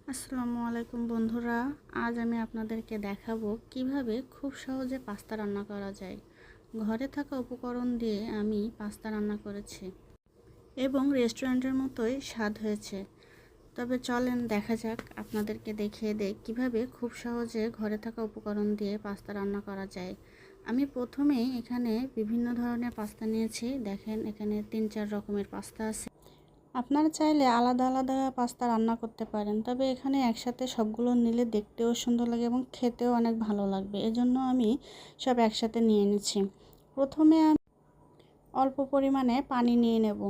আসসালামু আলাইকুম বন্ধুরা, আজ আমি আপনাদেরকে দেখাবো কিভাবে খুব সহজে পাস্তা রান্না করা যায়। ঘরে থাকা উপকরণ দিয়ে আমি পাস্তা রান্না করেছি এবং রেস্টুরেন্টের মতোই স্বাদ হয়েছে। তবে চলেন দেখা যাক, আপনাদেরকে দেখিয়ে দেই কিভাবে খুব সহজে ঘরে থাকা উপকরণ দিয়ে পাস্তা রান্না করা যায়। আমি প্রথমেই এখানে বিভিন্ন ধরনের পাস্তা নিয়েছি। দেখেন এখানে 3-4 রকমের পাস্তা আছে। আপনারা চাইলে আলাদা আলাদা পাস্তা রান্না করতে পারেন, তবে এখানে একসাথে সবগুলো নিলে দেখতেও সুন্দর লাগে এবং খেতেও অনেক ভালো লাগবে। এজন্য আমি সব একসাথে নিয়ে নিচ্ছি। প্রথমে আমি অল্প পরিমাণে পানি নিয়ে নেব।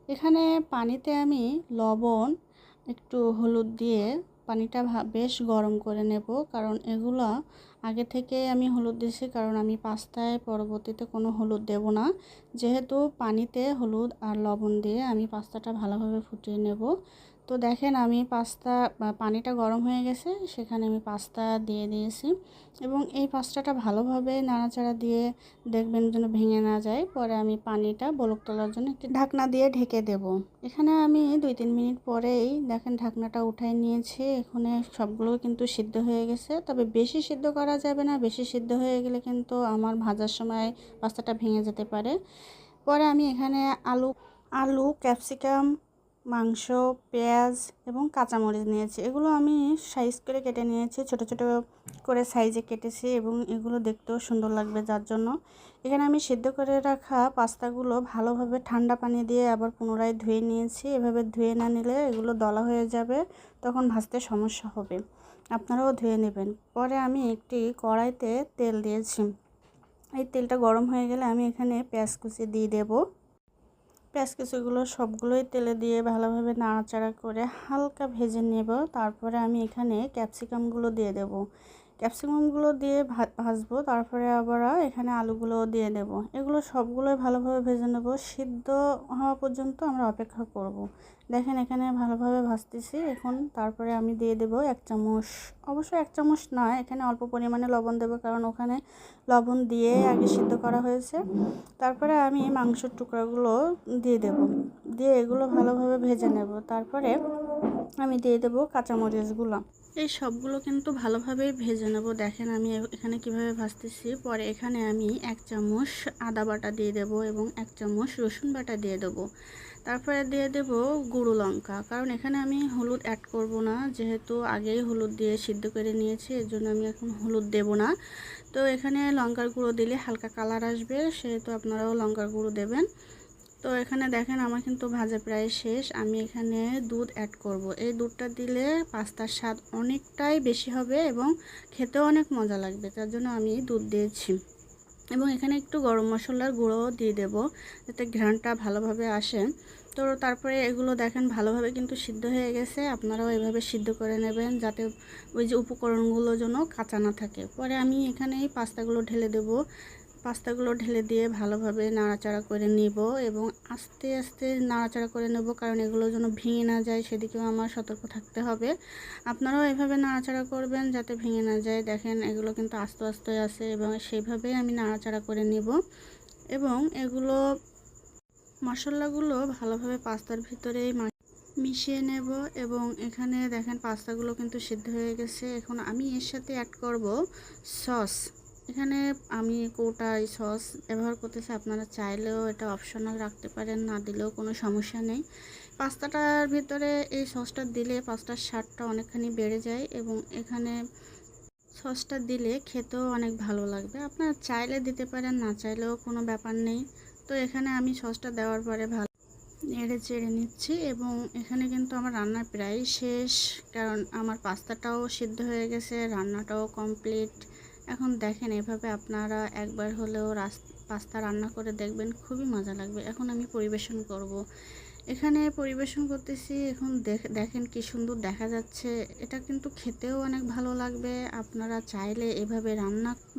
এখানে পানিতে আমি লবণ, একটু হলুদ দিয়ে পানিটা বেশ গরম করে নেব, কারণ এগুলো আগে থেকে আমি হলুদ দিয়েছি, কারণ আমি পাস্তায় পরবর্তীতে কোনো হলুদ দেব না। যেহেতু পানিতে হলুদ আর লবণ দিয়ে আমি পাস্তাটা ভালোভাবে ফুটিয়ে নেব। তো দেখেন আমি পানিটা গরম হয়ে গেছে, সেখানে আমি পাস্তা দিয়ে দিয়েছি এবং এই পাস্তাটা ভালোভাবে নাড়াচাড়া দিয়ে দেখবেন যেন ভেঙে না যায়। পরে আমি পানিটা বলক তোলার জন্য একটি ঢাকনা দিয়ে ঢেকে দেব। এখানে আমি 2-3 মিনিট পরেই দেখেন ঢাকনাটা উঠাই নিয়েছি। এখানে সবগুলো কিন্তু সিদ্ধ হয়ে গেছে, তবে বেশি সিদ্ধ করা যাবে না। বেশি সিদ্ধ হয়ে গেলে কিন্তু আমার ভাজার সময় পাস্তাটা ভেঙে যেতে পারে। পরে আমি এখানে আলু, ক্যাপসিকাম, মাংস, পেঁয়াজ এবং কাঁচামরিচ নিয়েছি। এগুলো আমি সাইজ করে কেটে নিয়েছি, ছোট ছোট করে সাইজে কেটেছি এবং এগুলো দেখতেও সুন্দর লাগবে যার জন্য। এখানে আমি সিদ্ধ করে রাখা পাস্তাগুলো ভালোভাবে ঠান্ডা পানি দিয়ে আবার পুনরায় ধুয়ে নিয়েছি। এভাবে ধুয়ে না নিলে এগুলো দলা হয়ে যাবে, তখন ভাজতে সমস্যা হবে। আপনারাও ধুয়ে নেবেন। পরে আমি একটি কড়াইতে তেল দিয়েছি। এই তেলটা গরম হয়ে গেলে আমি এখানে পেঁয়াজ কুচি দিয়ে দেবো। পেঁয়াজ কুচিগুলো সবগুলোই তেলে দিয়ে ভালোভাবে নাড়াচাড়া করে হালকা ভেজে নেব। তারপরে আমি এখানে ক্যাপসিকামগুলো দিয়ে দেব। ক্যাপসিকামগুলো দিয়ে ভাজবো। তারপরে আবার এখানে আলুগুলো দিয়ে দেব। এগুলো সবগুলোই ভালোভাবে ভেজে নেব। সিদ্ধ হওয়া পর্যন্ত আমরা অপেক্ষা করব। দেখেন এখানে ভালোভাবে ভাজতেছি। এখন তারপরে আমি দিয়ে দেব 1 চামচ, অবশ্যই 1 চামচ নয়, এখানে অল্প পরিমাণে লবণ দেব, কারণ ওখানে লবণ দিয়ে আগে সিদ্ধ করা হয়েছে। তারপরে আমি মাংসের টুকরাগুলো দিয়ে দেব, দিয়ে এগুলো ভালোভাবে ভেজে নেব। তারপরে আমি দিয়ে দেব কাঁচামরিচগুলো। এই সবগুলো কিন্তু ভালোভাবেই ভেজে নেব। দেখেন আমি এখানে কিভাবে ভাজতেছি। পরে এখানে আমি 1 চামচ আদা বাটা দিয়ে দেব এবং 1 চামচ রসুন বাটা দিয়ে দেব। তারপরে দিয়ে দেব গুঁড়ো লঙ্কা, কারণ এখানে আমি হলুদ অ্যাড করব না, যেহেতু আগেই হলুদ দিয়ে সিদ্ধ করে নিয়েছি, এর জন্য আমি এখন হলুদ দেব না। তো এখানে লঙ্কার গুঁড়ো দিলে হালকা কালার আসবে, সেহেতু আপনারাও লঙ্কার গুঁড়ো দেবেন। তো এখানে দেখেন আমার কিন্তু ভাজা প্রায় শেষ। আমি এখানে দুধ অ্যাড করব। এই দুধটা দিলে পাস্তার স্বাদ অনেকটাই বেশি হবে এবং খেতেও অনেক মজা লাগবে, তার জন্য আমি দুধ দিয়েছি। এবং এখানে একটু গরম মশলার গুঁড়োও দিয়ে দেব, যাতে ঘ্রাণটা ভালোভাবে আসে। তো তারপরে এগুলো দেখেন ভালোভাবে কিন্তু সিদ্ধ হয়ে গেছে। আপনারাও এভাবে সিদ্ধ করে নেবেন, যাতে ওই যে উপকরণগুলো যেন কাঁচা না থাকে। পরে আমি এখানে এই পাস্তাগুলো ঢেলে দিয়ে ভালোভাবে নাড়াচাড়া করে নিব এবং আস্তে আস্তে নাড়াচাড়া করে নেব, কারণ এগুলো যেন ভেঙে না যায়, সেদিকেও আমার সতর্ক থাকতে হবে। আপনারাও এভাবে নাড়াচাড়া করবেন যাতে ভেঙে না যায়। দেখেন এগুলো কিন্তু আস্তে আস্তে আছে এবং সেইভাবেই আমি নাড়াচাড়া করে নিব এবং এগুলো মশলাগুলো ভালোভাবে পাস্তার ভিতরেই মিশিয়ে নেব। এবং এখানে দেখেন পাস্তাগুলো কিন্তু সিদ্ধ হয়ে গেছে। এখন আমি এর সাথে অ্যাড করব সস। এখানে আমি কোটাই সস ব্যবহার করতেছি, আপনারা চাইলেও এটা অপশনাল রাখতে পারেন, না দিলেও কোনো সমস্যা নেই। পাস্তাটার ভিতরে এই সসটা দিলে পাস্তার স্বাদটা অনেকখানি বেড়ে যায় এবং এখানে সসটা দিলে খেতেও অনেক ভালো লাগবে। আপনারা চাইলে দিতে পারেন, না চাইলেও কোনো ব্যাপার নেই। তো এখানে আমি সসটা দেওয়ার পরে ভালো নেড়ে চেড়ে নিচ্ছি এবং এখানে কিন্তু আমার রান্না প্রায় শেষ, কারণ আমার পাস্তাটাও সিদ্ধ হয়ে গেছে, রান্নাটাও কমপ্লিট। এখন দেখেন এভাবে আপনারা একবার হলেও পাস্তা রান্না করে দেখবেন, খুবই মজা লাগবে। এখন আমি পরিবেশন করব। এখানে পরিবেশন করতেছি। এখন দেখেন কি সুন্দর দেখা যাচ্ছে। এটা কিন্তু খেতেও অনেক ভালো লাগবে। আপনারা চাইলে এভাবে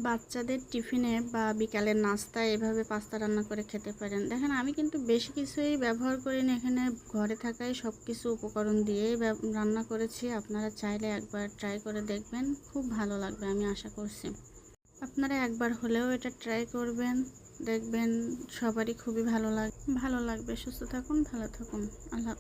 বাচ্চাদের টিফিনে বা বিকালের নাস্তায় এভাবে পাস্তা রান্না করে খেতে পারেন। দেখেন আমি কিন্তু বেশি কিছুই ব্যবহার করিনি, এখানে ঘরে থাকাই সব কিছু উপকরণ দিয়েই রান্না করেছি। আপনারা চাইলে একবার ট্রাই করে দেখবেন, খুব ভালো লাগবে আমি আশা করছি। আপনারা একবার হলেও এটা ট্রাই করবেন, দেখবেন সবারই খুবই ভালো লাগবে। সুস্থ থাকুন, ভালো থাকুন। আল্লাহ।